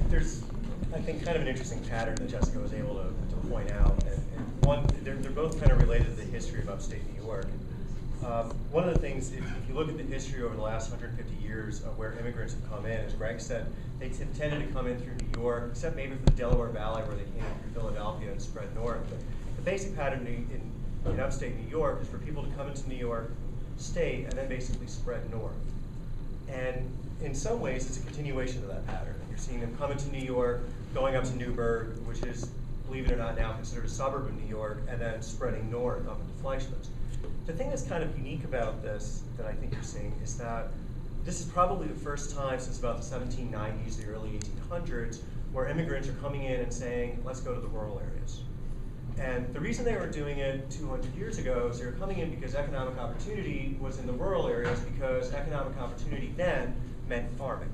there's, I think, kind of an interesting pattern that Jessica was able to point out. And one, they're both kind of related to the history of upstate New York. One of the things, if you look at the history over the last 150 years of where immigrants have come in, as Greg said, they tended to come in through New York, except maybe for the Delaware Valley where they came in through Philadelphia and spread north. But the basic pattern in upstate New York is for people to come into New York State and then basically spread north. And in some ways, it's a continuation of that pattern. You're seeing them come into New York, going up to Newburgh, which is, believe it or not, now considered a suburb of New York, and then spreading north up into Fleischmanns. The thing that's kind of unique about this that I think you're seeing is that this is probably the first time since about the 1790s, the early 1800s, where immigrants are coming in and saying, let's go to the rural areas. And the reason they were doing it 200 years ago is they were coming in because economic opportunity was in the rural areas, because economic opportunity then meant farming.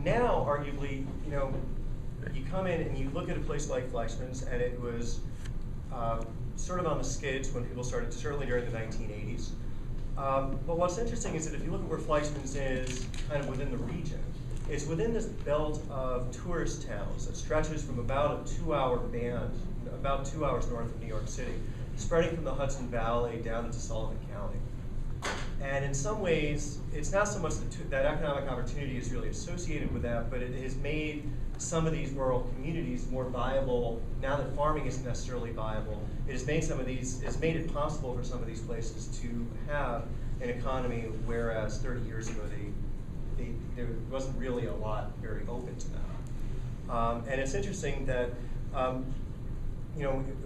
Now, arguably, you come in and you look at a place like Fleischmanns, and it was sort of on the skids when people started, certainly during the 1980s. But what's interesting is that if you look at where Fleischmanns is kind of within the region, it's within this belt of tourist towns that stretches from about a 2-hour band, about 2 hours north of New York City, spreading from the Hudson Valley down into Sullivan County. And in some ways, it's not so much that economic opportunity is really associated with that, but it has made some of these rural communities more viable. Now that farming isn't necessarily viable, it has made made it possible for some of these places to have an economy, whereas 30 years ago there wasn't really a lot very open to that. And it's interesting that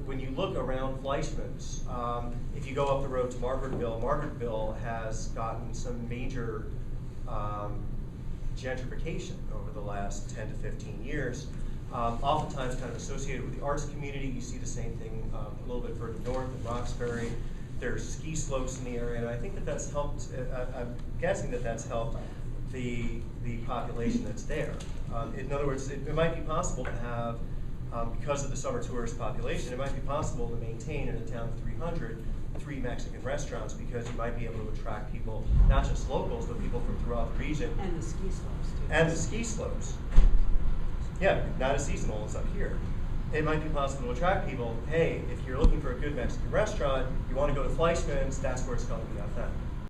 when you look around Fleischmanns, if you go up the road to Margaretville has gotten some major gentrification over the last 10 to 15 years. Oftentimes kind of associated with the arts community. You see the same thing a little bit further north in Roxbury. There's ski slopes in the area, and I think that that's helped, I'm guessing that that's helped the population that's there. In other words, it might be possible to have, because of the summer tourist population, it might be possible to maintain in a town of 300 3 Mexican restaurants, because you might be able to attract people, not just locals, but people from throughout the region. And the ski slopes, too. And the ski slopes. Yeah, not as seasonal as up here. It might be possible to attract people. Hey, if you're looking for a good Mexican restaurant, you want to go to Fleischmanns, that's where it's going to be out then.